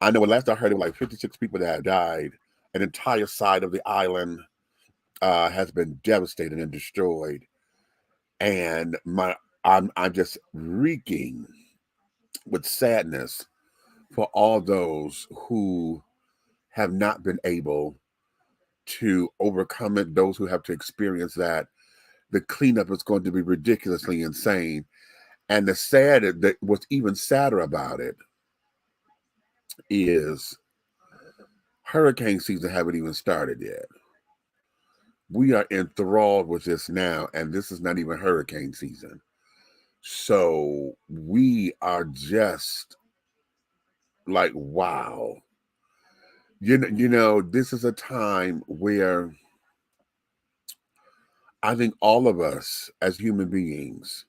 I know when last I heard, it was like 56 people that had died. An entire side of the island has been devastated and destroyed, and I'm just reeking with sadness for all those who have not been able to overcome it. Those who have to experience that, the cleanup is going to be ridiculously insane. And what's even sadder about it is hurricane season haven't even started yet. We are enthralled with this now, and this is not even hurricane season. So we are just like, wow. You know, this is a time where I think all of us as human beings,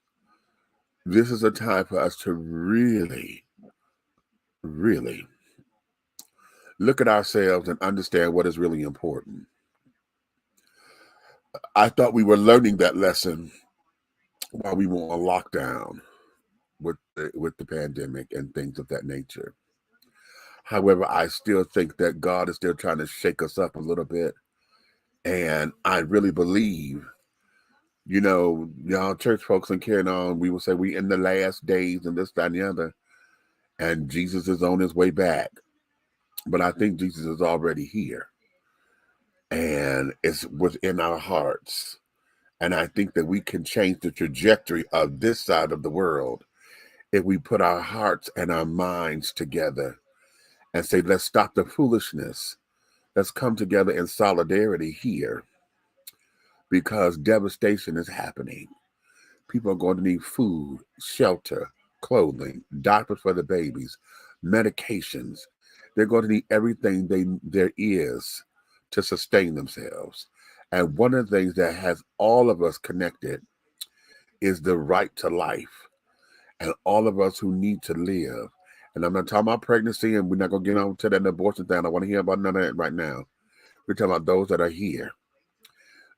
this is a time for us to really, really look at ourselves and understand what is really important. I thought we were learning that lesson while we were on lockdown with the pandemic and things of that nature. However, I still think that God is still trying to shake us up a little bit. And I really believe, you know, y'all church folks and carrying on, we will say we in the last days and this, that, and the other. And Jesus is on his way back. But I think Jesus is already here. And it's within our hearts. And I think that we can change the trajectory of this side of the world if we put our hearts and our minds together and say, let's stop the foolishness. Let's come together in solidarity here, because devastation is happening. People are going to need food, shelter, clothing, doctors for the babies, medications. They're going to need everything there is to sustain themselves. And one of the things that has all of us connected is the right to life, and all of us who need to live. And I'm not talking about pregnancy, and we're not going to get on to that abortion thing. I don't want to hear about none of that right now. We're talking about those that are here.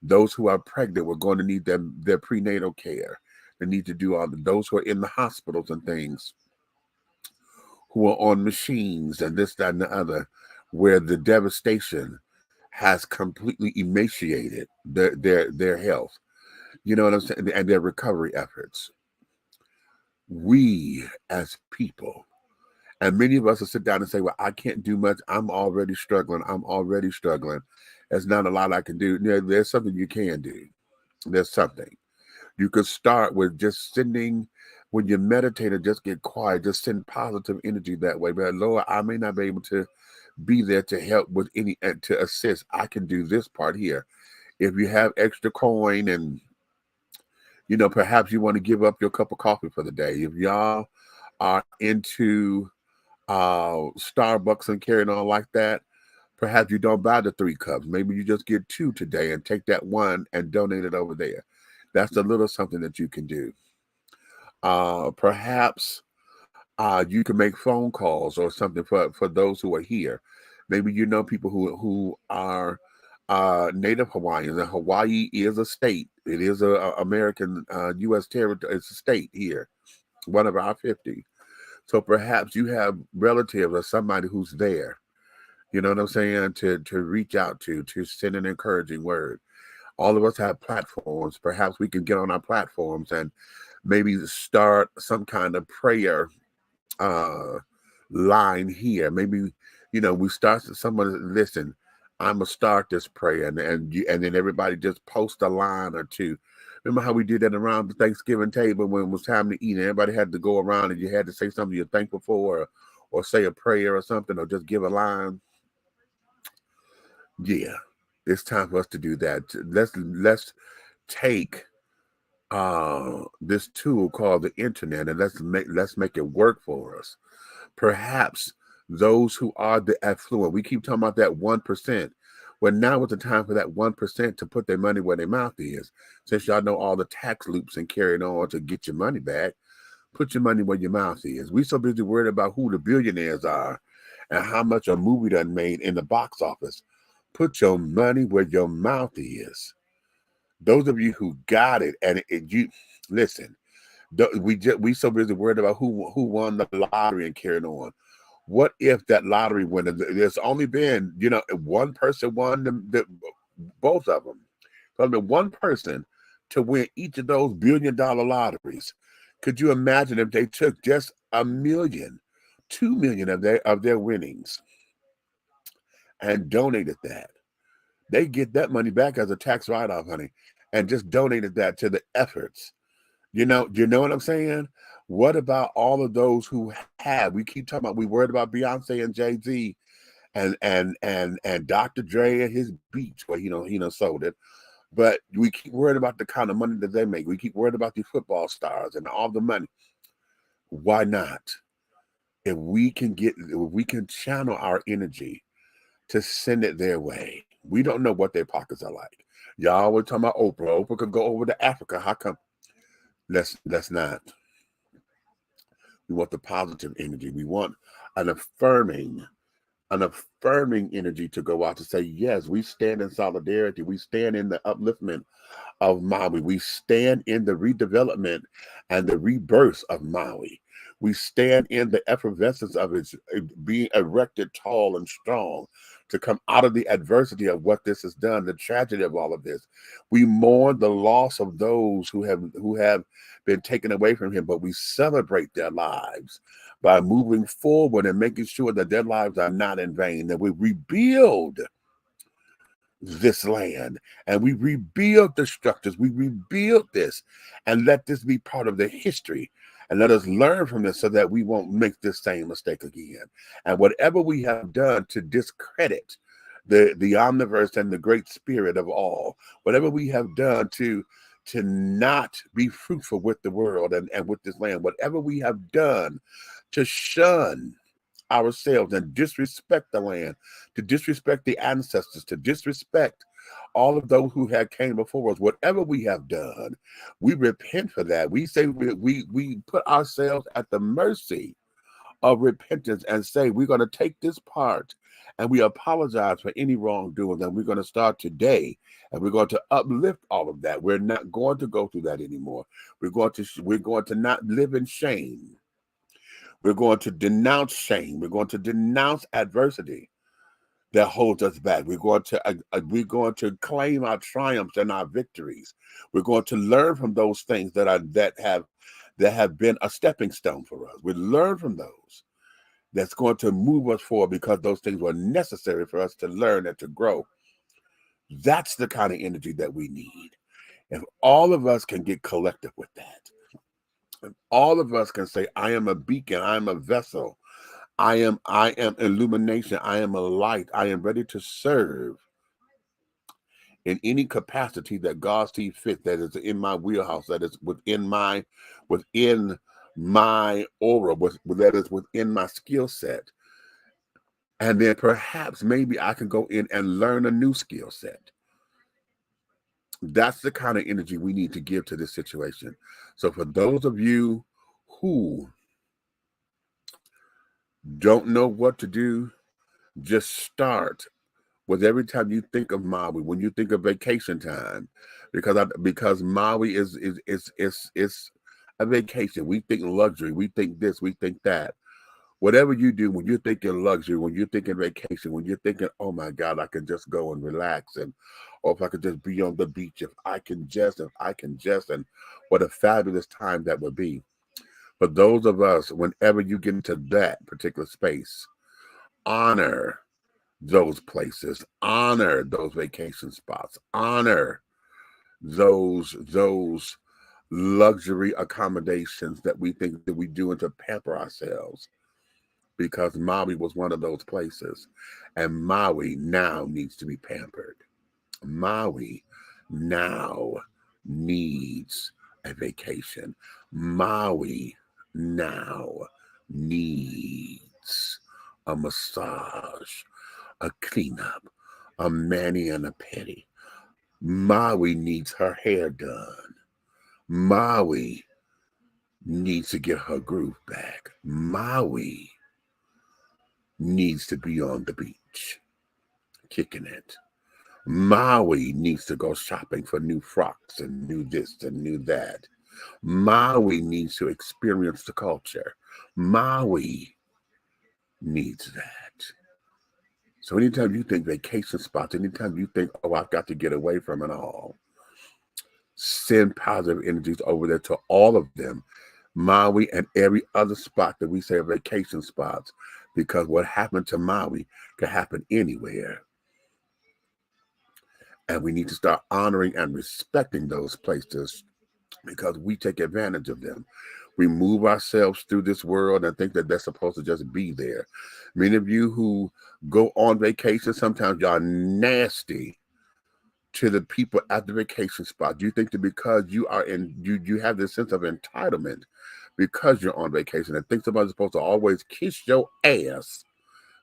Those who are pregnant, we're going to need their prenatal care. They need to do all those who are in the hospitals and things, who are on machines and this, that, and the other, where the devastation has completely emaciated their health. You know what I'm saying? And their recovery efforts. We as people, and many of us will sit down and say, well, I can't do much. I'm already struggling. There's not a lot I can do. There's something you can do. There's something. You could start with just sending, when you meditate or just get quiet, just send positive energy that way. But Lord, I may not be able to be there to help with to assist. I can do this part here. If you have extra coin and, you know, perhaps you want to give up your cup of coffee for the day. If y'all are into Starbucks and carrying on like that, perhaps you don't buy the 3 cups. Maybe you just get 2 today and take that one and donate it over there. That's a little something that you can do. Perhaps you can make phone calls or something for those who are here. Maybe you know people who are Native Hawaiians. And Hawaii is a state. It is a American U.S. territory. It's a state here, one of our 50. So perhaps you have relatives or somebody who's there. You know what I'm saying? To reach out to send an encouraging word. All of us have platforms. Perhaps we can get on our platforms and maybe start some kind of prayer line here. Maybe, you know, we start someone, listen, I'm gonna start this prayer, and then everybody just post a line or two. Remember how we did that around the Thanksgiving table when it was time to eat, and everybody had to go around and you had to say something you're thankful for, or say a prayer or something, or just give a line. Yeah, it's time for us to do that. Let's take this tool called the internet, and let's make it work for us. Perhaps those who are the affluent, we keep talking about that 1%. Well, now is the time for that 1% to put their money where their mouth is. Since y'all know all the tax loops and carrying on to get your money back, put your money where your mouth is. We so busy worried about who the billionaires are and how much a movie done made in the box office. Put your money where your mouth is. Those of you who got it, and you listen, we so busy worried about who won the lottery and carrying on. What if that lottery winner, there's only been, one person won both of them. There's only been one person to win each of those $1 billion lotteries. Could you imagine if they took just 1 million, 2 million of their winnings and donated that? They get that money back as a tax write-off, honey, and just donated that to the efforts. Do you know what I'm saying? What about all of those who have? We keep talking about, we worried about Beyonce and Jay-Z and Dr. Dre and his beats where sold it. But we keep worried about the kind of money that they make. We keep worried about these football stars and all the money. Why not? If we can channel our energy to send it their way. We don't know what their pockets are like. Y'all always talking about Oprah. Oprah could go over to Africa. How come? Let's not. We want the positive energy. We want an affirming energy to go out to say, yes, we stand in solidarity. We stand in the upliftment of Maui. We stand in the redevelopment and the rebirth of Maui. We stand in the effervescence of it being erected tall and strong to come out of the adversity of what this has done, the tragedy of all of this. We mourn the loss of those who have been taken away from him, but we celebrate their lives by moving forward and making sure that their lives are not in vain, that we rebuild this land and we rebuild the structures, we rebuild this, and let this be part of the history, and let us learn from this so that we won't make this same mistake again. And whatever we have done to discredit the omniverse and the great spirit of all, whatever we have done to not be fruitful with the world and with this land, whatever we have done to shun ourselves and disrespect the land, to disrespect the ancestors, to disrespect all of those who had came before us, whatever we have done, we repent for that. We say we put ourselves at the mercy of repentance and say we're going to take this part and we apologize for any wrongdoing, and we're going to start today and we're going to uplift all of that. We're not going to go through that anymore. We're going to not live in shame. We're going to denounce shame. We're going to denounce adversity that holds us back. We're going to claim our triumphs and our victories. We're going to learn from those things that have been a stepping stone for us. We learn from those. That's going to move us forward because those things were necessary for us to learn and to grow. That's the kind of energy that we need. If all of us can get collective with that, if all of us can say, I am a beacon, I am a vessel, I am illumination, I am a light, I am ready to serve in any capacity that God sees fit, that is in my wheelhouse, that is within my aura, that is within my skill set. And then perhaps maybe I can go in and learn a new skill set. That's the kind of energy we need to give to this situation. So for those of you who don't know what to do, just start with every time you think of Maui, when you think of vacation time, because Maui is a vacation. We think luxury, we think this, we think that. Whatever you do, when you're thinking luxury, when you're thinking vacation, when you're thinking, oh my God, I can just go and relax, or if I could just be on the beach, if I can just, and what a fabulous time that would be. For those of us, whenever you get into that particular space, honor those places, honor those vacation spots, honor those luxury accommodations that we think that we do to pamper ourselves, because Maui was one of those places, and Maui now needs to be pampered. Maui now needs a vacation. Maui now needs a massage, a cleanup, a mani and a pedi. Maui needs her hair done. Maui needs to get her groove back. Maui needs to be on the beach, kicking it. Maui needs to go shopping for new frocks and new this and new that. Maui needs to experience the culture. Maui needs that. So anytime you think vacation spots, anytime you think, oh, I've got to get away from it all, send positive energies over there to all of them, Maui and every other spot that we say are vacation spots, because what happened to Maui could happen anywhere. And we need to start honoring and respecting those places because we take advantage of them. We move ourselves through this world and think that they're supposed to just be there. Many of you who go on vacation, sometimes y'all nasty to the people at the vacation spot. You think that because you are you have this sense of entitlement because you're on vacation and think somebody's supposed to always kiss your ass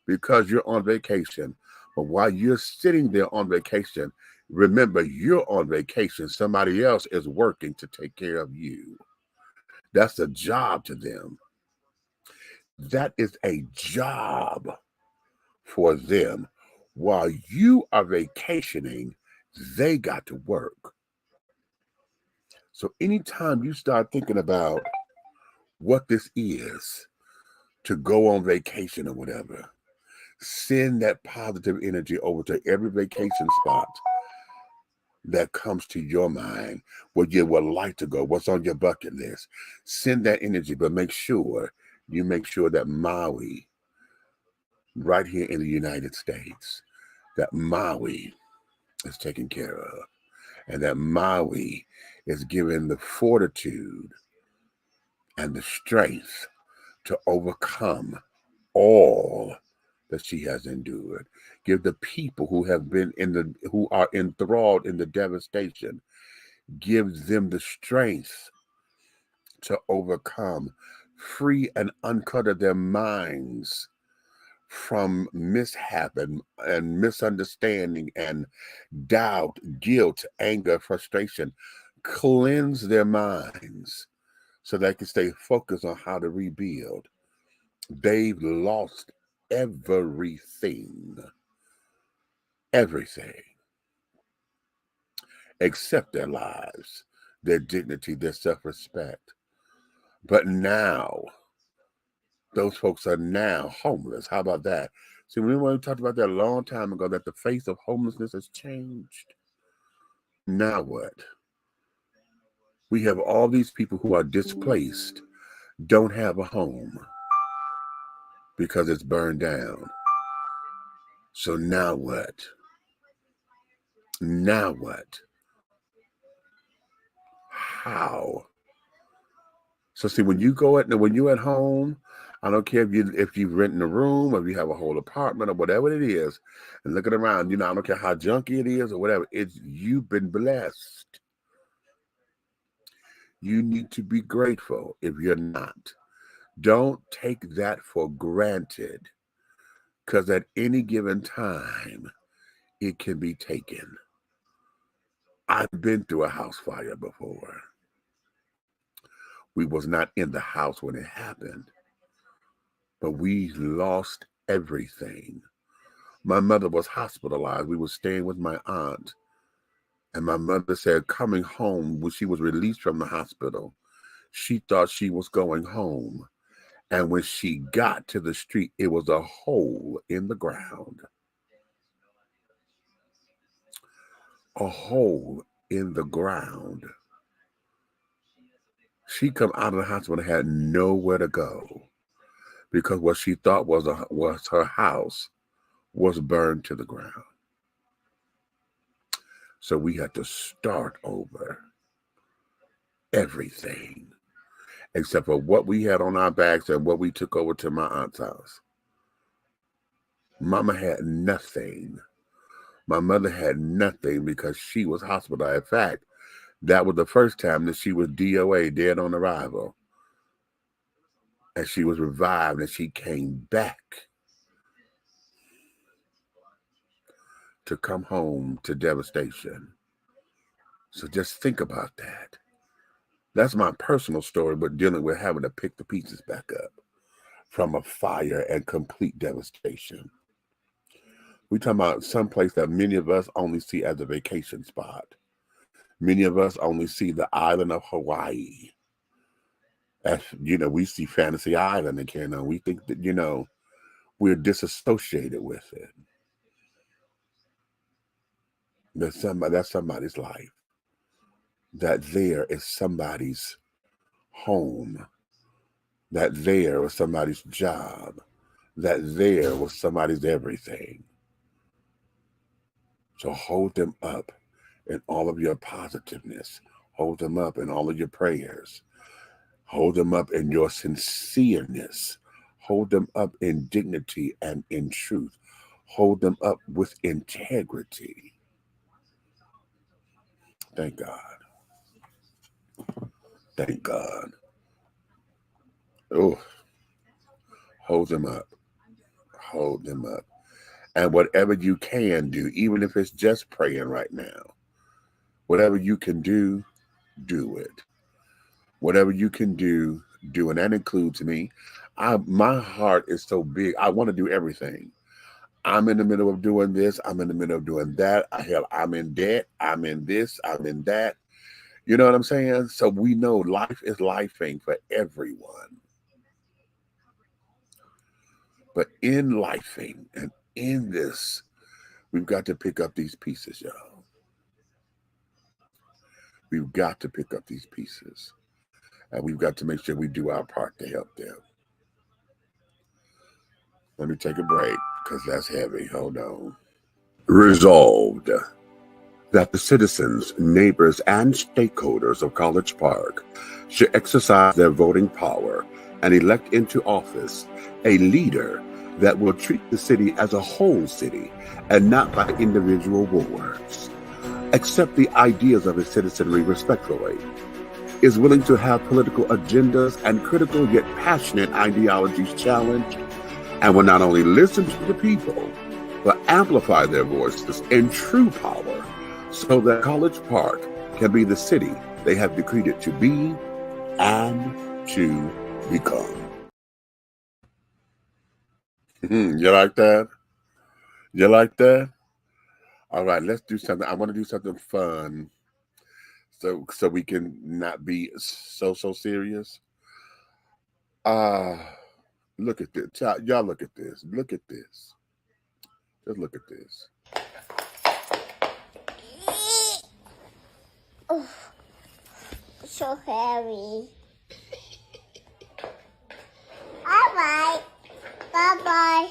because you're on vacation. But while you're sitting there on vacation, remember you're on vacation. Somebody else is working to take care of you. That's a job to them. That is a job for them. While you are vacationing, they got to work. So anytime you start thinking about what this is to go on vacation or whatever, send that positive energy over to every vacation spot that comes to your mind, where you would like to go, what's on your bucket list. Send that energy, but make sure that Maui, right here in the United States, that Maui is taken care of, and that Maui is given the fortitude and the strength to overcome all that she has endured. Give the people who are enthralled in the devastation, give them the strength to overcome, free and uncover their minds from mishap and misunderstanding and doubt, guilt, anger, frustration. Cleanse their minds so they can stay focused on how to rebuild. They've lost everything, except their lives, their dignity, their self-respect. But now, those folks are now homeless. How about that? See, we talked about that a long time ago, that the face of homelessness has changed. Now what? We have all these people who are displaced, don't have a home because it's burned down. So now what? Now what? How? So see, when you're at home, I don't care if you rent a room, or if you have a whole apartment, or whatever it is, and looking around, I don't care how junky it is or whatever, you've been blessed. You need to be grateful if you're not. Don't take that for granted, because at any given time, it can be taken. I've been through a house fire before. We was not in the house when it happened, but we lost everything. My mother was hospitalized. We were staying with my aunt. And my mother said, coming home, when she was released from the hospital, she thought she was going home. And when she got to the street, it was a hole in the ground. A hole in the ground. She come out of the hospital and had nowhere to go, because what she thought was her house was burned to the ground. So we had to start over everything, except for what we had on our backs and what we took over to my aunt's house. Mama had nothing. My mother had nothing because she was hospitalized. In fact, that was the first time that she was DOA, dead on arrival. And she was revived and she came back to come home to devastation. So just think about that. That's my personal story, but dealing with having to pick the pieces back up from a fire and complete devastation. We're talking about someplace that many of us only see as a vacation spot. Many of us only see the island of Hawaii. As we see Fantasy Island in Canada. We think that, we're disassociated with it. That's somebody's life. That there is somebody's home. That there was somebody's job. That there was somebody's everything. So hold them up in all of your positiveness. Hold them up in all of your prayers. Hold them up in your sincereness. Hold them up in dignity and in truth. Hold them up with integrity. Thank God. Thank God. Oh, hold them up. Hold them up. And whatever you can do, even if it's just praying right now, whatever you can do, do it. Whatever you can do, do. And that includes me. My heart is so big. I want to do everything. I'm in the middle of doing this. I'm in the middle of doing that. Hell, I'm in debt. I'm in this. I'm in that. You know what I'm saying? So we know life is lifing for everyone. But in lifing and in this, we've got to pick up these pieces, y'all. We've got to pick up these pieces. And we've got to make sure we do our part to help them. Let me take a break, because that's heavy. Hold on. Resolved that the citizens, neighbors, and stakeholders of College Park should exercise their voting power and elect into office a leader that will treat the city as a whole city and not by individual wards, accept the ideas of its citizenry respectfully, is willing to have political agendas and critical yet passionate ideologies challenged, and will not only listen to the people, but amplify their voices in true power so that College Park can be the city they have decreed it to be and to become. You like that? You like that? All right, let's do something. I want to do something fun so we can not be so serious. Look at this. Y'all look at this. Look at this. Just look at this. Oh, so heavy. Bye-bye. Bye-bye.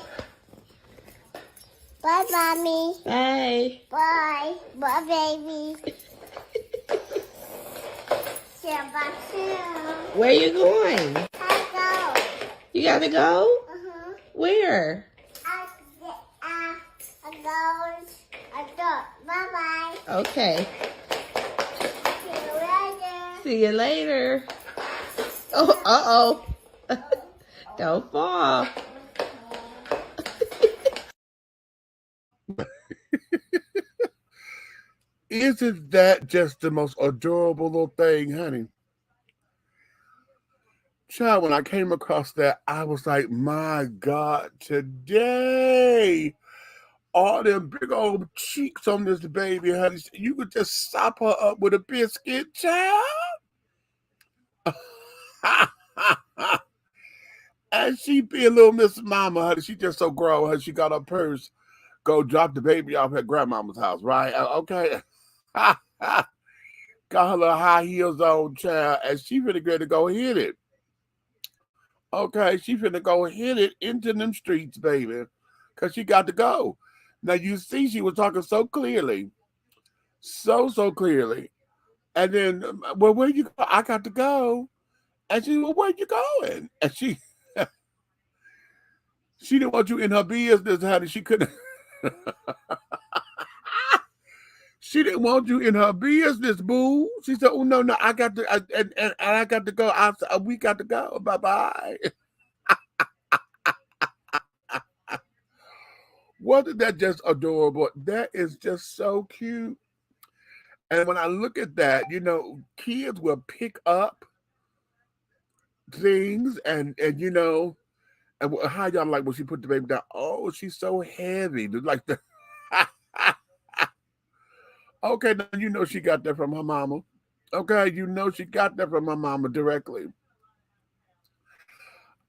Bye, Mommy. Bye. Bye. Bye, baby. See you back soon. Where you going? I go. You gotta go? Uh-huh. Where? I go. Bye-bye. Okay. See you later. See you later. Oh, uh-oh. Don't fall. Isn't that just the most adorable little thing, honey? Child, when I came across that, I was like, my God, today, all them big old cheeks on this baby, honey, you could just sop her up with a biscuit, child. And she be a little Miss Mama, honey. She just so grown, honey. She got her purse, go drop the baby off at grandmama's house, right? Okay. Got her little high heels on, child, and she finna get to go hit it. Okay, she finna go hit it into them streets, baby, because she got to go. Now, you see, she was talking so clearly, so clearly. And then, well, where you go? I got to go. And she, well, where you going? And she didn't want you in her business, honey. She couldn't. She didn't want you in her business, boo. She said, "Oh no, I got to, and I got to go. We got to go. Bye." Wasn't that just adorable? That is just so cute. And when I look at that, you know, kids will pick up things, and you know, and how y'all like when she put the baby down? Oh, she's so heavy, like the. Okay, now you know she got that from her mama. Okay, you know she got that from her mama directly.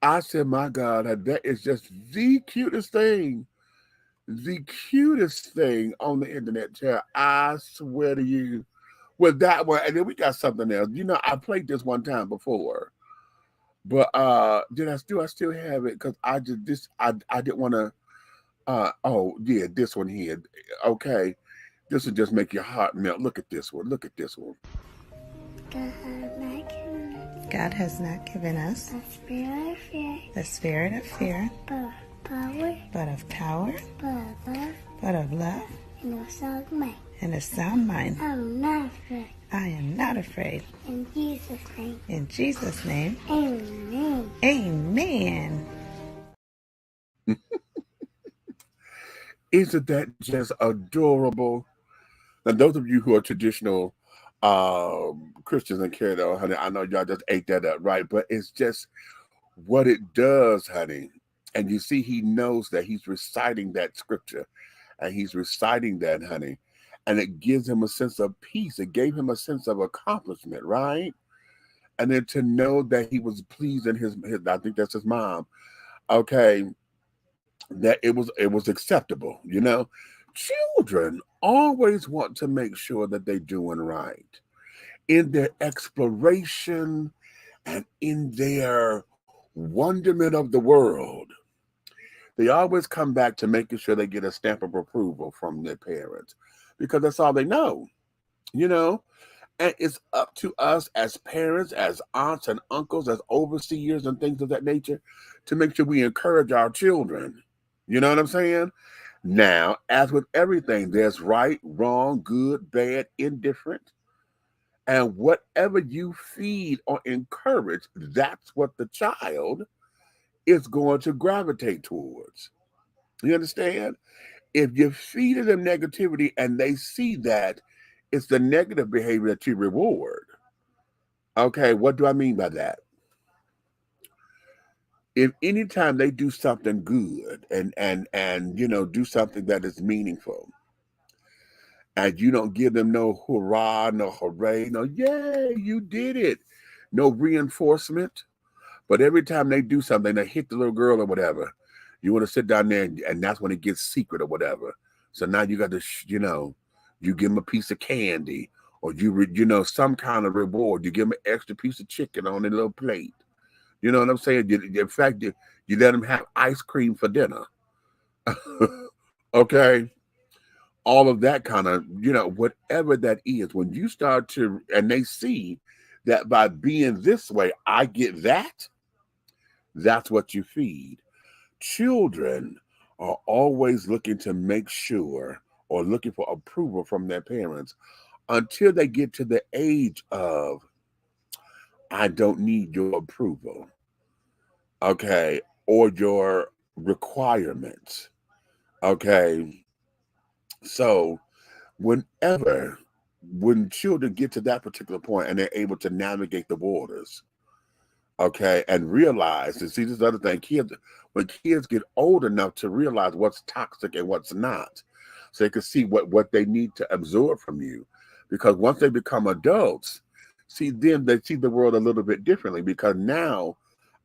I said, my God, that is just the cutest thing. The cutest thing on the internet, child. I swear to you. With that one, and then we got something else. You know, I played this one time before, but I still have it because I didn't want to. Oh yeah, this one here. Okay, this will just make your heart melt. Look at this one. Look at this one. God has not given us the spirit of fear, the spirit of fear, but of power, but of love, and a sound mind. and a sound mind. I'm not afraid. I am not afraid. In Jesus' name, In Jesus' name, amen. amen. Isn't that just adorable? And those of you who are traditional Christians and carry on, honey, I know y'all just ate that up, right? But it's just what it does, honey. And you see, he knows that he's reciting that scripture, and he's reciting that, honey, and it gives him a sense of peace. It gave him a sense of accomplishment, right? And then to know that he was pleasing his I think that's his mom. Okay, that it was acceptable. You know, children always want to make sure that they're doing right in their exploration and in their wonderment of the world. They always come back to making sure they get a stamp of approval from their parents because that's all they know, you know? And it's up to us as parents, as aunts and uncles, as overseers and things of that nature to make sure we encourage our children. You know what I'm saying? Now, as with everything, there's right, wrong, good, bad, indifferent. And whatever you feed or encourage, that's what the child is going to gravitate towards. You understand? If you're feeding them negativity and they see that, it's the negative behavior that you reward. Okay, what do I mean by that? If anytime they do something good and you know, do something that is meaningful, and you don't give them no hurrah, no hooray, no yay, you did it, no reinforcement. But every time they do something, they hit the little girl or whatever, you want to sit down there and that's when it gets secret or whatever. So now you got to, you know, you give them a piece of candy or you know, some kind of reward. You give them an extra piece of chicken on their little plate. You know what I'm saying? In fact, you let them have ice cream for dinner. Okay? All of that kind of, you know, whatever that is, when you start to, and they see that by being this way, I get that, that's what you feed. Children are always looking to make sure or looking for approval from their parents until they get to the age of, I don't need your approval, okay, or your requirements, okay? So when children get to that particular point and they're able to navigate the waters, okay, and realize, and see this other thing, when kids get old enough to realize what's toxic and what's not, so they can see what they need to absorb from you. Because once they become adults, see, then they see the world a little bit differently, because now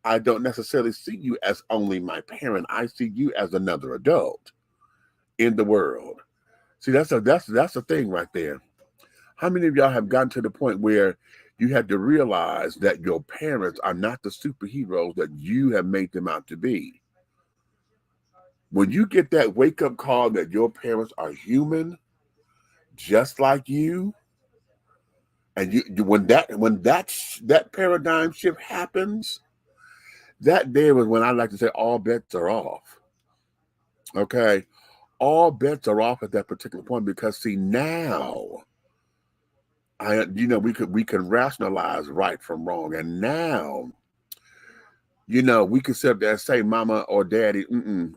I don't necessarily see you as only my parent. I see you as another adult in the world. See, that's the thing right there. How many of y'all have gotten to the point where you had to realize that your parents are not the superheroes that you have made them out to be? When you get that wake-up call that your parents are human, just like you, and when that paradigm shift happens, that day was when I like to say all bets are off. Okay, all bets are off at that particular point, because see, now we can rationalize right from wrong, and now we can sit there and say, mama or daddy,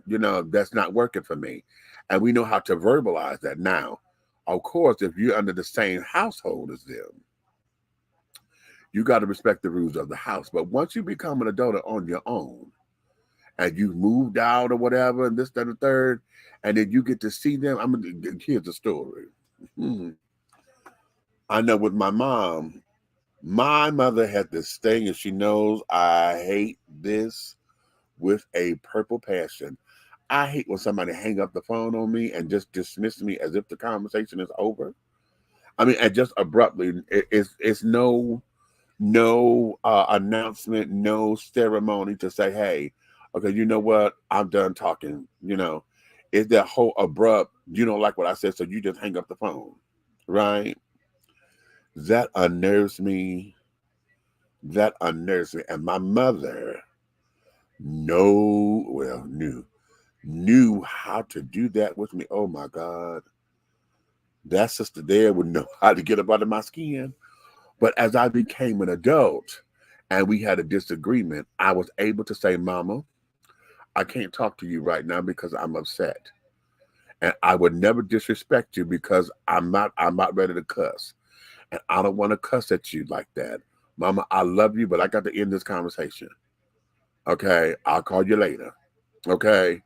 that's not working for me, and we know how to verbalize that now. Of course, if you're under the same household as them, you got to respect the rules of the house. But once you become an adult on your own, and you've moved out or whatever, and this, that, and the third, and then you get to see them. Here's the story. I know with my mom, my mother had this thing, and she knows I hate this with a purple passion. I hate when somebody hang up the phone on me and just dismiss me as if the conversation is over. I mean, and just abruptly, it's no announcement, no ceremony to say, hey, okay, you know what? I'm done talking. It's that whole abrupt, you don't like what I said, so you just hang up the phone, right? That unnerves me. That unnerves me. And my mother knew how to do that with me. Oh my God. That sister there would know how to get up under my skin. But as I became an adult and we had a disagreement, I was able to say, Mama, I can't talk to you right now because I'm upset. And I would never disrespect you because I'm not ready to cuss. And I don't want to cuss at you like that. Mama, I love you, but I got to end this conversation. Okay, I'll call you later. Okay.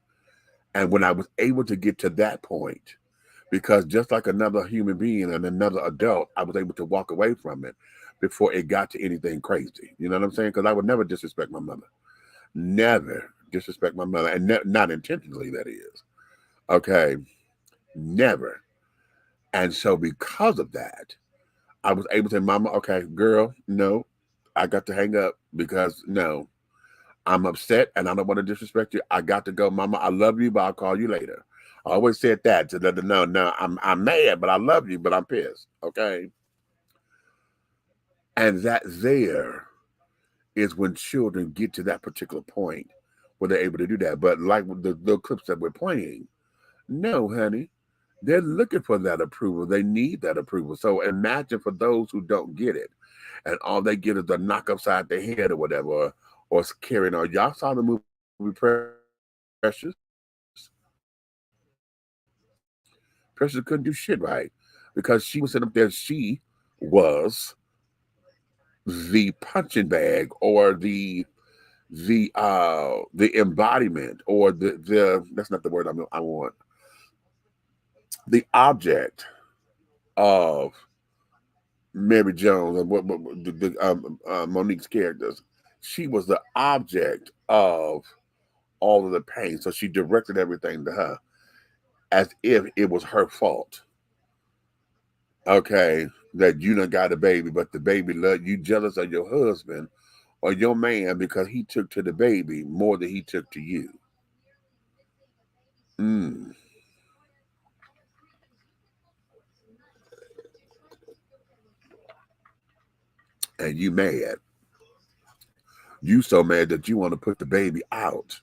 And when I was able to get to that point, because just like another human being and another adult, I was able to walk away from it before it got to anything crazy. You know what I'm saying? Because I would never disrespect my mother. Never disrespect my mother. And not intentionally, that is. Okay. Never. And so because of that, I was able to say, Mama, okay, girl, no, I got to hang up because no, I'm upset and I don't want to disrespect you. I got to go, Mama. I love you, but I'll call you later. I always said that to let them know. No, I'm mad, but I love you, but I'm pissed. Okay. And that there is when children get to that particular point where they're able to do that. But like the clips that we're playing, no, honey, they're looking for that approval. They need that approval. So imagine for those who don't get it, and all they get is a knock upside their head or whatever, or carrying on. Y'all saw the movie Precious. Precious couldn't do shit right because she was sitting up there. She was the punching bag or the embodiment or the that's not the word I want. The object of Mary Jones and what Monique's characters. She was the object of all of the pain. So she directed everything to her as if it was her fault. Okay, that you done got a baby, but the baby loved you, jealous of your husband or your man because he took to the baby more than he took to you. Mm. And you mad. You so mad that you want to put the baby out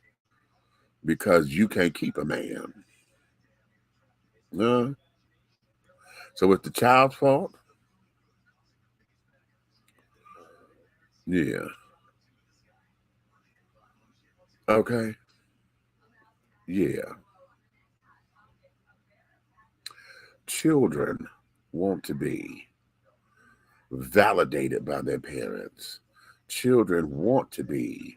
because you can't keep a man. So it's the child's fault? Yeah. Okay. Yeah. Children want to be validated by their parents. Children want to be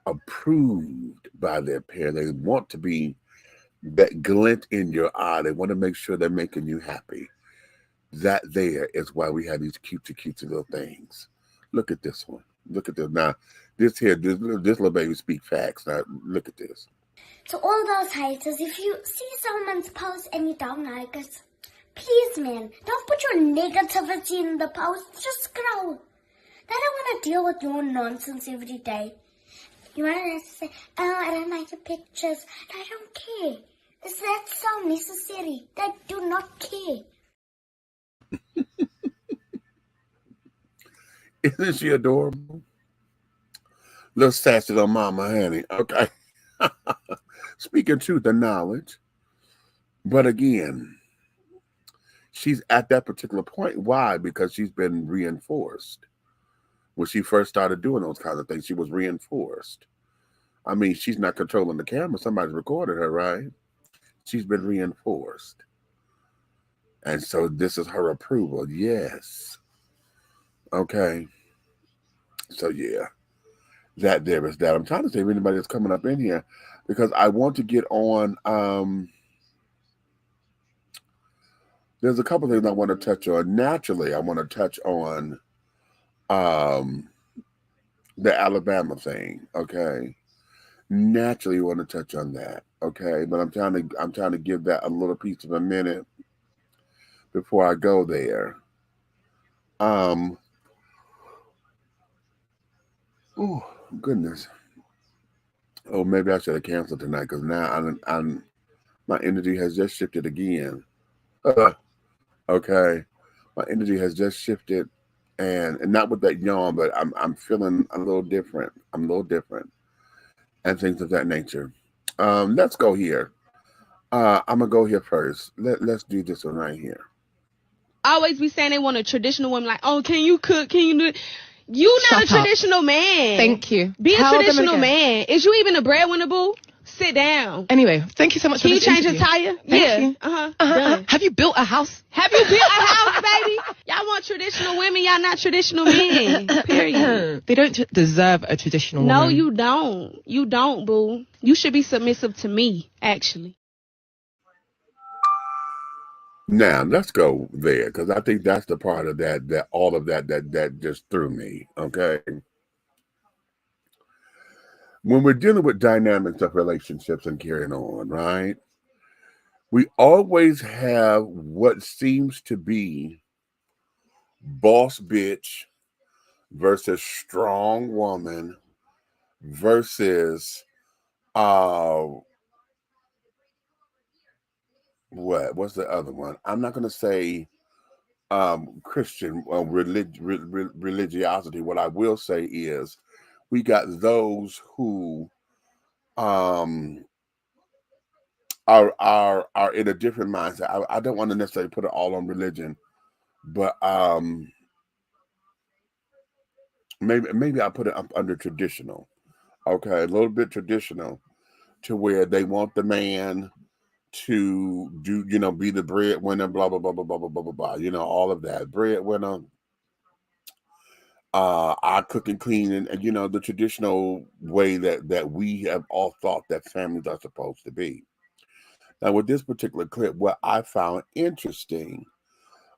approved by their parents. They want to be that glint in your eye. They want to make sure they're making you happy. That there is why we have these cute little things. Look at this one. Look at this. Now, this little baby speak facts. Now, look at this. To all those haters, if you see someone's post and you don't like it, please, man, don't put your negativity in the post. Just scroll. They don't want to deal with your nonsense every day. You want to say, oh, I don't like your pictures. They don't care. That's so necessary. They do not care. Isn't she adorable? Little sassy little mama, honey. Okay. Speaking truth and knowledge. But again, she's at that particular point. Why? Because she's been reinforced. When she first started doing those kinds of things, she was reinforced. I mean, she's not controlling the camera. Somebody's recorded her, right? She's been reinforced. And so this is her approval. Yes. Okay. So, yeah. That there is that. I'm trying to see if anybody is coming up in here because I want to get on. There's a couple things I want to touch on. Naturally, I want to touch on the Alabama thing. Okay. naturally want to touch on that, okay? But I'm trying to give that a little piece of a minute before I go there. Um, oh goodness. Oh, maybe I should have canceled tonight because now my energy has just shifted again. Okay, my energy has just shifted, and not with that yawn, but I'm feeling a little different. I'm a little different, and things of that nature. Let's go here. I'm gonna go here first. Let's do this one right here. Always be saying they want a traditional woman, like, oh, can you cook? Can you do it? You not a Shut up. traditional man. Thank you. Be Tell a them traditional again. man. Is you even a breadwinner, boo? Sit down. Anyway, thank you so much Can for you this change interview. a tire? Thank Yeah. you. Done. Have you built a house? Have you built a house, baby? Y'all want traditional women. Y'all not traditional men. Period. They don't deserve a traditional woman. No, you don't. You don't, boo. You should be submissive to me, actually. Now let's go there because I think that's the part of that all of that just threw me. Okay, when we're dealing with dynamics of relationships and carrying on, right? We always have what seems to be boss bitch versus strong woman versus what's the other one? I'm not gonna say Christian religiosity. What I will say is we got those who um are in a different mindset. I don't want to necessarily put it all on religion, but maybe I put it up under traditional. Okay, a little bit traditional to where they want the man to do, be the breadwinner, blah blah blah blah blah blah blah blah blah. All of that breadwinner. I cook and clean, and the traditional way that we have all thought that families are supposed to be. Now, with this particular clip, what I found interesting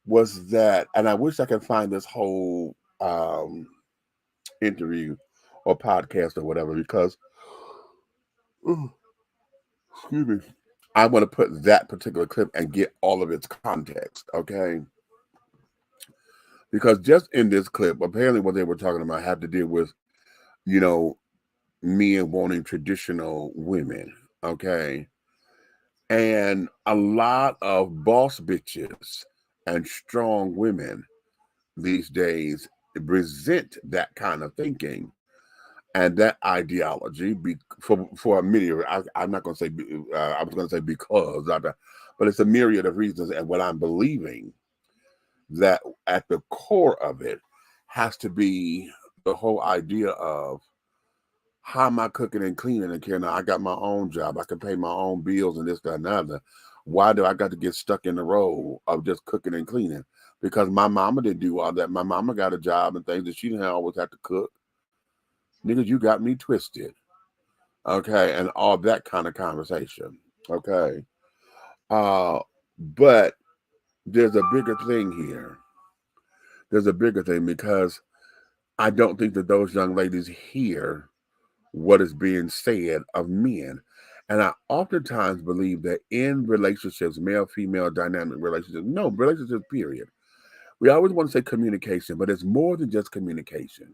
was that, and I wish I could find this whole interview or podcast or whatever, because excuse me, I want to put that particular clip and get all of its context, okay? Because just in this clip, apparently what they were talking about had to deal with, men wanting traditional women, okay? And a lot of boss bitches and strong women these days resent that kind of thinking and that ideology for a myriad. I'm not going to say, I was going to say because, but it's a myriad of reasons. And what I'm believing that at the core of it has to be the whole idea of how am I cooking and cleaning and caring? I got my own job. I can pay my own bills and this, that, and other. Why do I got to get stuck in the role of just cooking and cleaning? Because my mama didn't do all that. My mama got a job and things that she didn't always have to cook. Niggas, you got me twisted. Okay, and all that kind of conversation. Okay. But there's a bigger thing here. There's a bigger thing because I don't think that those young ladies hear what is being said of men. And I oftentimes believe that in relationships, male, female, dynamic relationships, no, relationships, period. We always want to say communication, but it's more than just communication.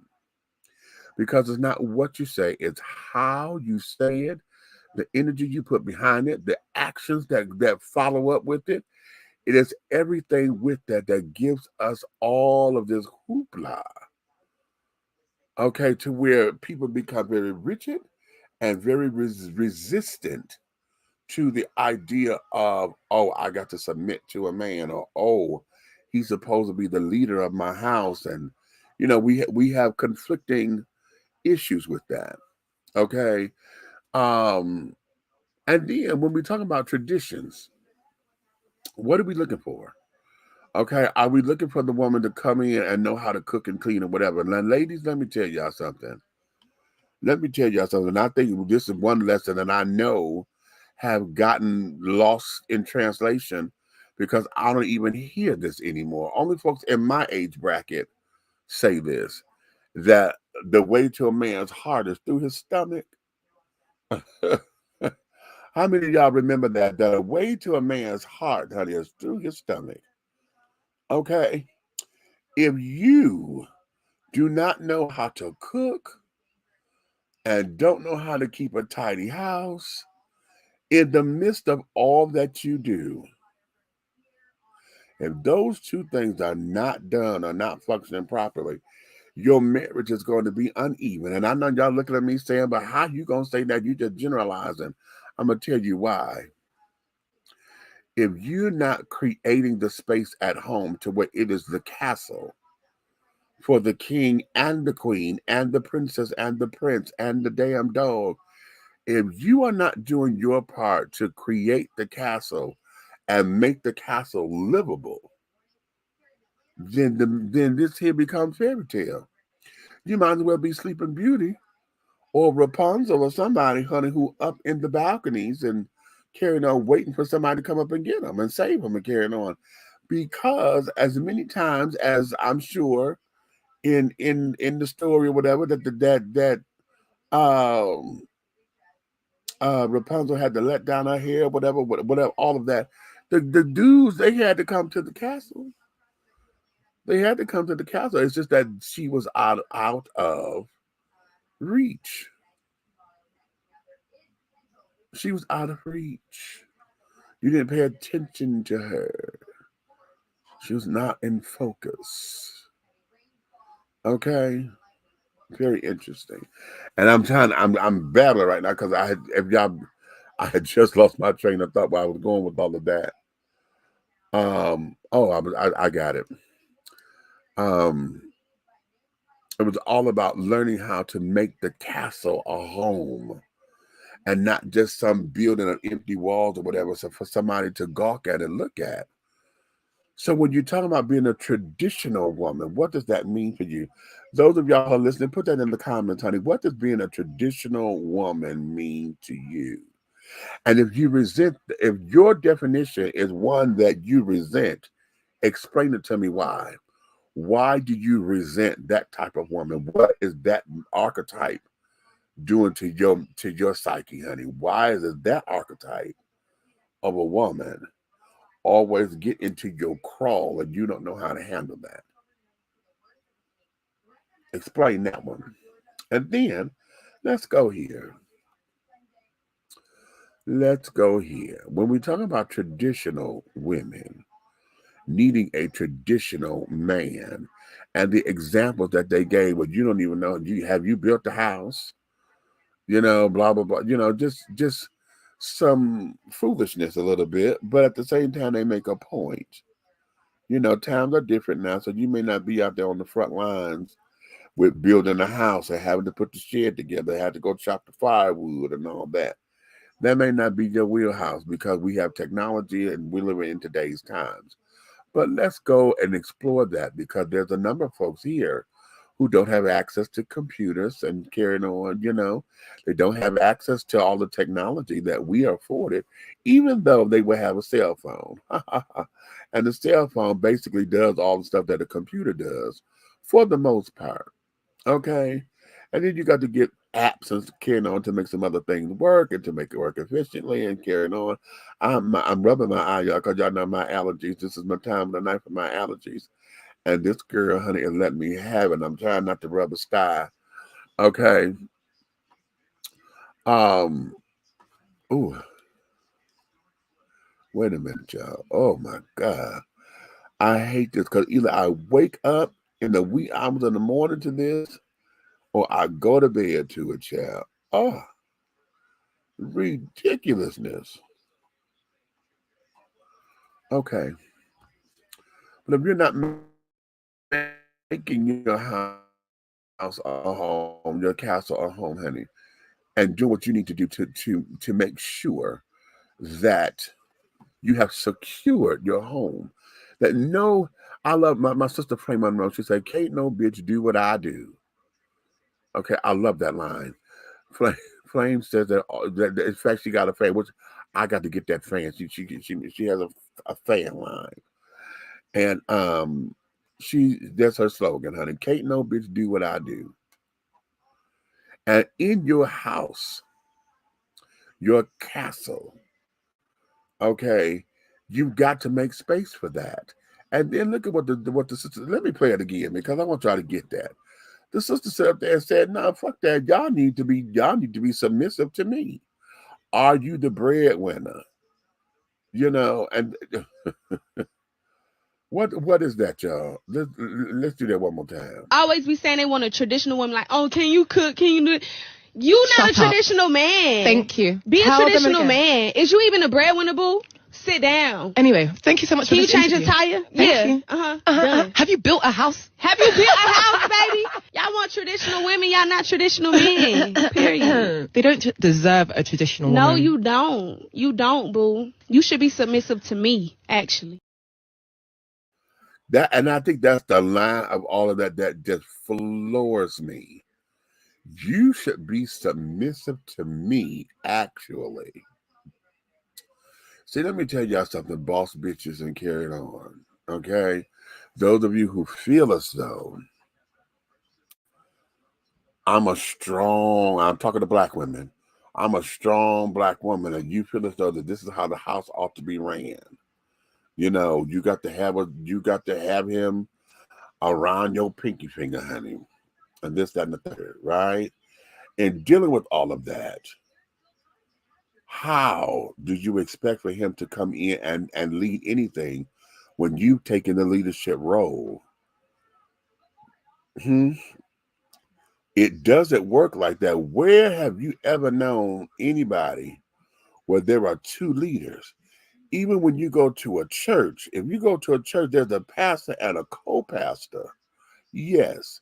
Because it's not what you say, it's how you say it, the energy you put behind it, the actions that follow up with it. It is everything with that gives us all of this hoopla. Okay, to where people become very rigid and very resistant to the idea of, oh, I got to submit to a man, or oh, he's supposed to be the leader of my house, and we have conflicting issues with that. Okay, and then when we talk about traditions, what are we looking for? Okay, are we looking for the woman to come in and know how to cook and clean or whatever? Now, ladies, let me tell y'all something. Let me tell y'all something. I think this is one lesson that I know have gotten lost in translation because I don't even hear this anymore. Only folks in my age bracket say this, that the way to a man's heart is through his stomach. How many of y'all remember that the way to a man's heart, honey, is through his stomach? Okay? If you do not know how to cook and don't know how to keep a tidy house, in the midst of all that you do, if those two things are not done or not functioning properly, your marriage is going to be uneven. And I know y'all looking at me saying, but how you going to say that? You just generalizing. I'm going to tell you why. If you're not creating the space at home to where it is the castle for the king and the queen and the princess and the prince and the damn dog, if you are not doing your part to create the castle and make the castle livable, then this here becomes fairy tale. You might as well be Sleeping Beauty or Rapunzel or somebody, honey, who up in the balconies and carrying on, waiting for somebody to come up and get them and save them and carrying on. Because as many times as I'm sure in the story or whatever that um Rapunzel had to let down her hair, whatever, all of that. The dudes, they had to come to the castle. They had to come to the castle. It's just that she was out of reach. She was out of reach. You didn't pay attention to her. She was not in focus. Okay, very interesting. And I'm battling right now because I had just lost my train of thought while I was going with all of that. I got it. Um, it was all about learning how to make the castle a home and not just some building of empty walls or whatever, so for somebody to gawk at and look at. So when you're talking about being a traditional woman, what does that mean for you? Those of y'all who are listening, put that in the comments, honey. What does being a traditional woman mean to you? And if your definition is one that you resent, explain it to me why. Why do you resent that type of woman? What is that archetype doing to your psyche, honey? Why is it that archetype of a woman always get into your crawl and you don't know how to handle that? Explain that one. And then let's go here. Let's go here. When we talk about traditional women needing a traditional man and the examples that they gave, well, you don't even know, you built the house, blah blah blah, just some foolishness a little bit, but at the same time they make a point. Times are different now, so you may not be out there on the front lines with building a house and having to put the shed together, have to go chop the firewood and all that. That may not be your wheelhouse because we have technology and we're living in today's times. But let's go and explore that because there's a number of folks here who don't have access to computers and carrying on, they don't have access to all the technology that we are afforded, even though they will have a cell phone. And the cell phone basically does all the stuff that a computer does for the most part. Okay. And then you got to get apps and carrying on to make some other things work and to make it work efficiently and carrying on. I'm rubbing my eye, y'all, because y'all know my allergies. This is my time of the night for my allergies. And this girl, honey, is letting me have it. I'm trying not to rub a sty. Okay. Ooh. Wait a minute, y'all. Oh my God. I hate this because either I wake up in the wee hours of the morning to this, or I go to bed to it, child. Oh, ridiculousness. Okay. But if you're not making your house a home, your castle a home, honey, and do what you need to do to make sure that you have secured your home. I love my sister Flame Monroe. She said, "Can't no bitch do what I do." Okay, I love that line. Flame says that in fact she got a fan, which I got to get that fan. She has a fan line, and that's her slogan, honey. Can't no bitch do what I do. And in your house, your castle. Okay, you've got to make space for that. And then look at what the sister. Let me play it again because I want y'all to get that. The sister sat up there and said, "No, fuck that. Y'all need to be submissive to me. Are you the breadwinner? You know." And what is that, y'all? Let's do that one more time. Always be saying they want a traditional woman. Like, oh, can you cook? Can you do it? You not Shut a up. traditional man. Thank you. Be a Tell them traditional again. man. Is you even a breadwinner, boo? Sit down. Anyway, thank you so much Can for you this change interview. a tire? Thank Yeah. you. Done. Have you built a house? Have you built a house, baby? Y'all want traditional women. Y'all not traditional men. Period. They don't deserve a traditional No, woman. you don't. You don't, boo. You should be submissive to me, actually. And I think that's the line of all of that just floors me. You should be submissive to me, actually. See, let me tell y'all something, boss bitches, and carry it on. Okay? Those of you who feel as though I'm talking to black women, I'm a strong black woman, and you feel as though that this is how the house ought to be ran. You know, you got to have him around your pinky finger, honey. And this, that, and the third, right? And dealing with all of that, how do you expect for him to come in and lead anything when you've taken the leadership role? It doesn't work like that. Where have you ever known anybody where there are two leaders? Even when you go to a church, if you go to a church, there's a pastor and a co-pastor. Yes.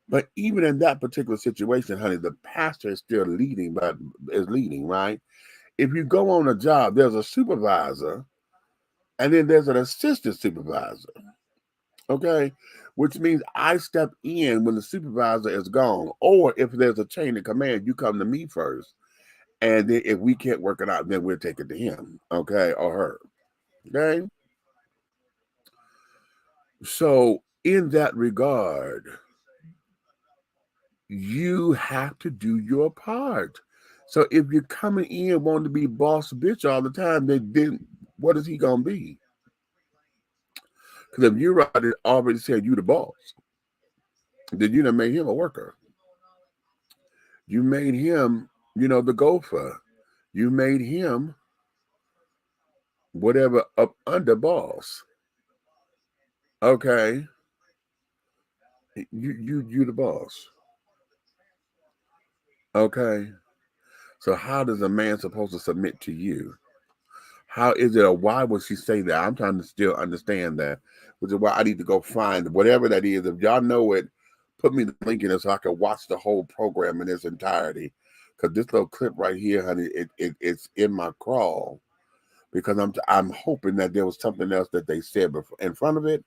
But even in that particular situation, honey, the pastor is still leading, right? If you go on a job, there's a supervisor, and then there's an assistant supervisor. Okay? Which means I step in when the supervisor is gone. Or if there's a chain of command, you come to me first. And then if we can't work it out, then we'll take it to him, okay, or her. Okay? So in that regard, you have to do your part. So if you're coming in wanting to be boss bitch all the time, then what is he gonna be? Because if you already said you the boss, then you done made him a worker. You made him, the gopher. You made him whatever up under boss. Okay. You the boss. Okay. So how does a man supposed to submit to you? How is it, or why would she say that? I'm trying to still understand that, which is why I need to go find whatever that is. If y'all know it, put me the link in it so I can watch the whole program in its entirety. Because this little clip right here, honey, it's in my crawl. Because I'm hoping that there was something else that they said in front of it,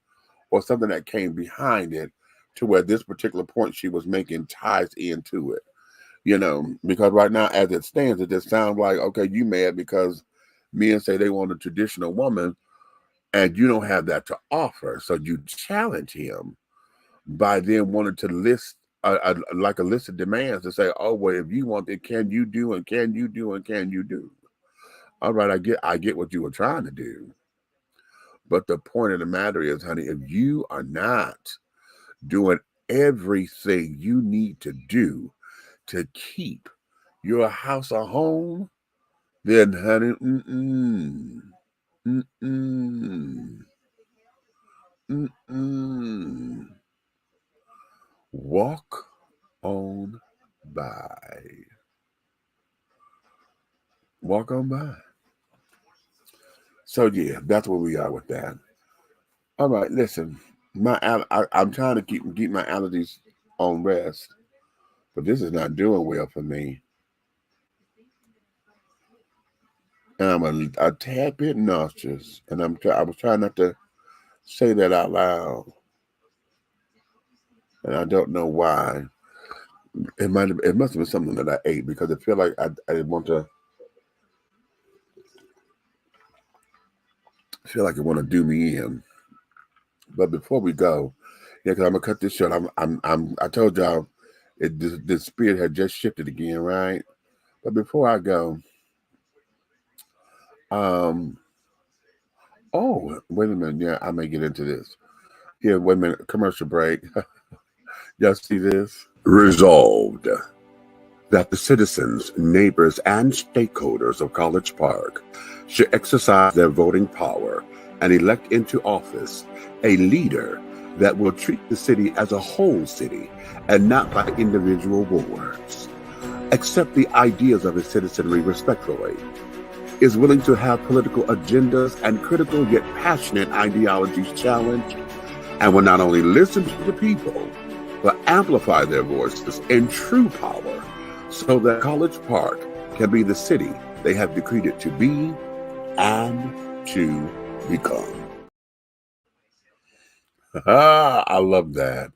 or something that came behind it, to where this particular point she was making ties into it. Because right now, as it stands, it just sounds like, okay, you mad because men say they want a traditional woman and you don't have that to offer. So you challenge him by then wanting to list like a list of demands to say, oh, well, if you want it, can you do, and can you do, and can you do? All right, I get what you were trying to do. But the point of the matter is, honey, if you are not doing everything you need to do to keep your house a home, then, honey, walk on by. Walk on by. So yeah, that's where we are with that. All right, listen, I'm trying to keep my allergies on rest, but this is not doing well for me. And I'm a tad bit nauseous, and I was trying not to say that out loud, and I don't know why. It must have been something that I ate, because I feel like I feel like it want to do me in. But before we go, yeah, because I'm gonna cut this short. I told y'all the spirit had just shifted again, right? But before I go, Um, oh, wait a minute. Yeah, I may get into this. Yeah, wait a minute. Commercial break. Y'all see this? Resolved that the citizens, neighbors, and stakeholders of College Park should exercise their voting power and elect into office a leader that will treat the city as a whole city and not by individual wards, accept the ideas of its citizenry respectfully, is willing to have political agendas and critical yet passionate ideologies challenged, and will not only listen to the people, but amplify their voices in true power so that College Park can be the city they have decreed it to be and to become. I love that.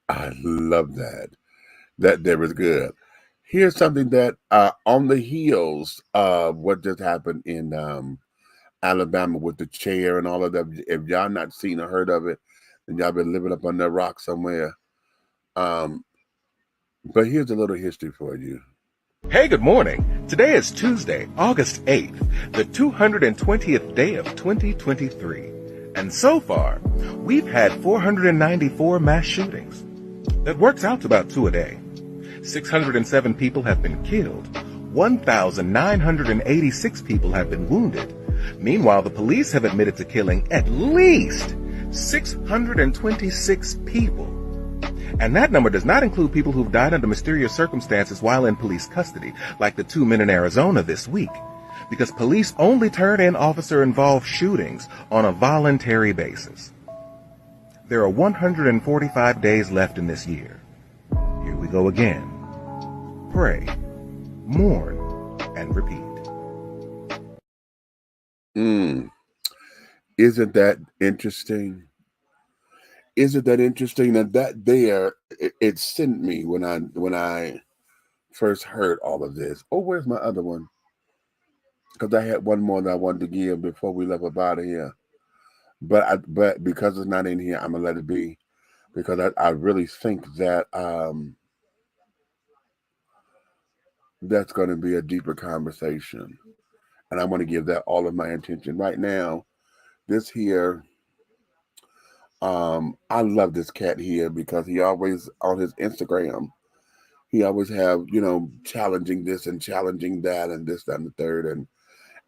I love that. That there is good. Here's something that on the heels of what just happened in Alabama with the chair and all of that. If y'all not seen or heard of it, then y'all been living up on that rock somewhere. But here's a little history for you. Hey, good morning. Today is Tuesday, August 8th, the 220th day of 2023. And so far, we've had 494 mass shootings. That works out to about 2 a day. 607 people have been killed. 1,986 people have been wounded. Meanwhile, the police have admitted to killing at least 626 people. And that number does not include people who've died under mysterious circumstances while in police custody, like the 2 men in Arizona this week. Because police only turn in officer-involved shootings on a voluntary basis. There are 145 days left in this year. Here we go again. Pray, mourn, and repeat. Isn't that interesting? Isn't that interesting that there it sent me when I first heard all of this? Oh, where's my other one? Because I had one more that I wanted to give before we left up out of here. But because it's not in here, I'm gonna let it be. Because I really think that that's going to be a deeper conversation. And I want to give that all of my attention. Right now, this here, I love this cat here because he always, on his Instagram, he always have, challenging this and challenging that and this, that, and the third.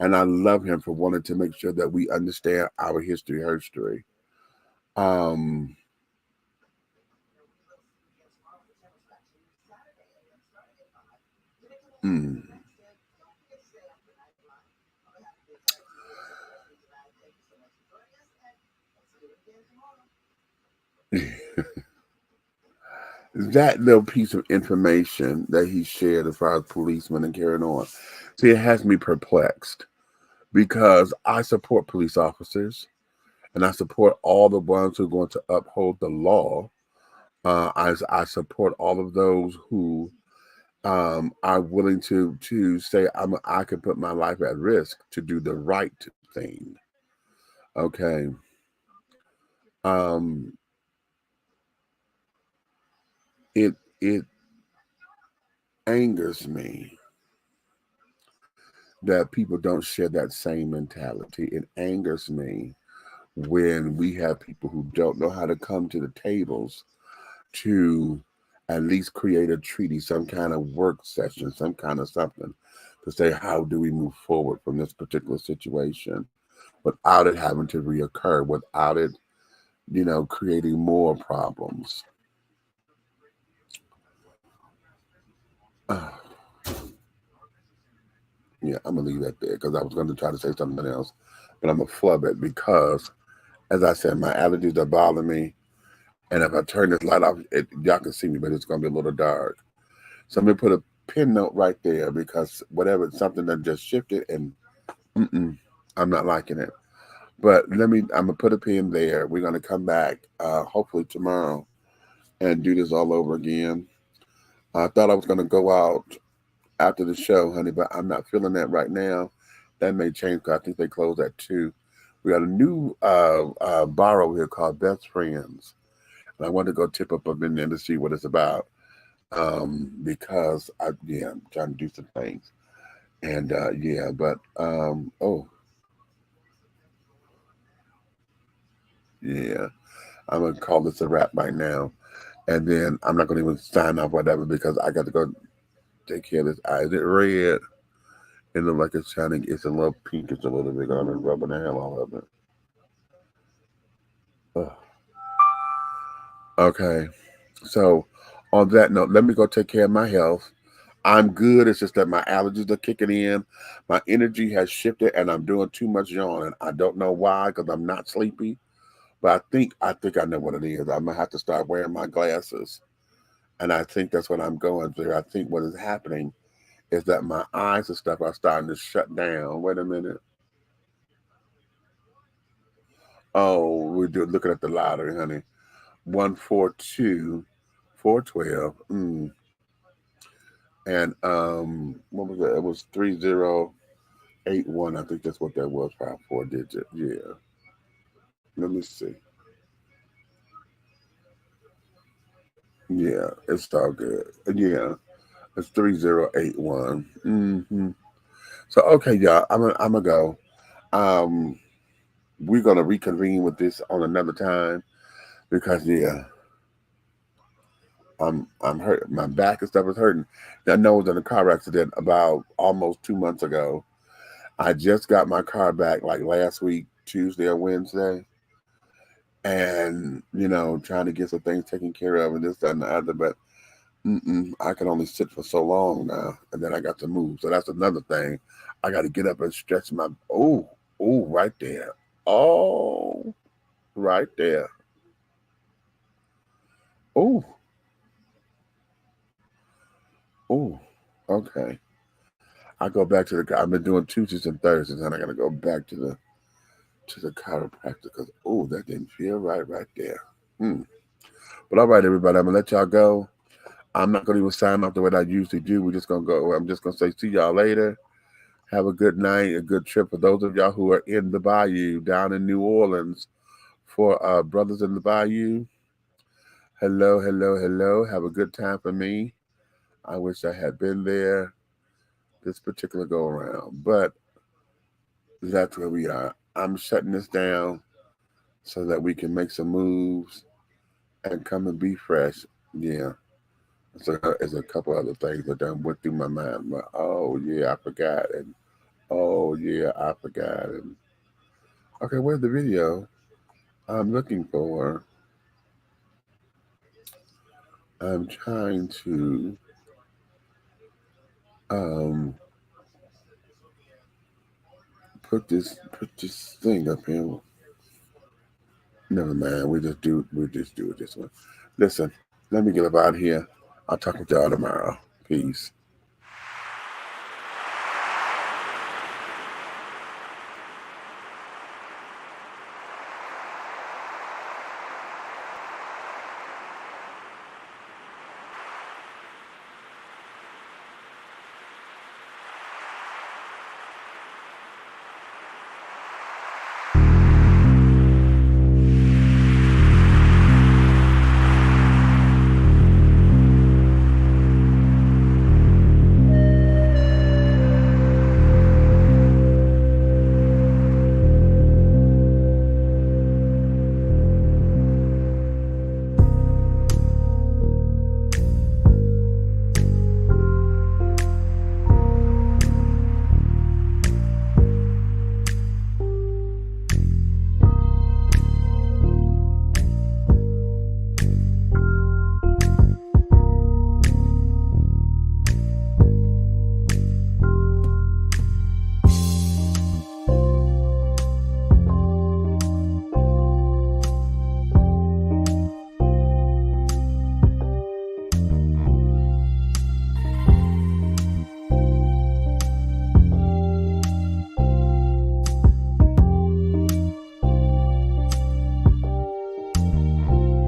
And I love him for wanting to make sure that we understand our history, her story. That little piece of information that he shared as far as policemen and carrying on, see, it has me perplexed because I support police officers and I support all the ones who are going to uphold the law. I support all of those who are willing to say I can put my life at risk to do the right thing. Okay. It angers me that people don't share that same mentality. It angers me when we have people who don't know how to come to the tables to at least create a treaty, some kind of work session, some kind of something to say, how do we move forward from this particular situation without it having to reoccur, without it, creating more problems. Yeah, I'm going to leave that there because I was going to try to say something else, but I'm going to flub it because, as I said, my allergies are bothering me. And if I turn this light off, y'all can see me, but it's going to be a little dark. So I'm going to put a pin note right there because something that just shifted and I'm not liking it. But I'm going to put a pin there. We're going to come back hopefully tomorrow and do this all over again. I thought I was going to go out after the show, honey, but I'm not feeling that right now. That may change because I think they close at 2. We got a new bar over here called Best Friends. And I want to go tip up in there to see what it's about because I'm trying to do some things. And yeah, but oh yeah, I'm gonna call this a wrap right now, and then I'm not gonna even sign off whatever because I got to go take care of this eye. Is it red? It looks like it's shining. It's a little pink. It's a little bit on it, rubbing the hell all of it. Ugh. Okay, so on that note, let me go take care of my health. I'm good. It's just that my allergies are kicking in. My energy has shifted, and I'm doing too much yawning. I don't know why, because I'm not sleepy. But I think I know what it is. I'm gonna have to start wearing my glasses, and I think that's what I'm going through. I think what is happening is that my eyes and stuff are starting to shut down. Wait a minute. Oh, we're looking at the lottery, honey. 142, 412. And what was that? It was 3081. I think that's what that was. 4 digit. Yeah. Let me see. Yeah, it's all good. Yeah, it's 3081. So okay, y'all, I'm gonna go. Um, we're gonna reconvene with this on another time because yeah, I'm hurt. My back and stuff is hurting. I know I was in a car accident about almost 2 months ago. I just got my car back like last week, Tuesday or Wednesday, and trying to get some things taken care of and this, that, and the other. But I can only sit for so long now, and then I got to move. So that's another thing. I got to get up and stretch my. Right there. Oh, right there. Oh, oh. Okay. I go back to the. I've been doing Tuesdays and Thursdays, and I got to go back to the chiropractor because that didn't feel right there. But all right, everybody, I'm gonna let y'all go. I'm not gonna even sign off the way I usually do. We're just gonna go. I'm just gonna say see y'all later. Have a good night, a good trip for those of y'all who are in the Bayou down in New Orleans. For brothers in the Bayou, hello, hello, hello. Have a good time for me. I wish I had been there this particular go around, but that's where we are. I'm shutting this down so that we can make some moves and come and be fresh. Yeah. So there's a couple other things that done went through my mind. But, oh yeah, I forgot. And oh yeah, I forgot. And okay, where's the video? I'm looking for. I'm trying to put this thing up here. Never mind. We just do it this one. Listen, let me get up out of here. I'll talk with y'all tomorrow. Peace.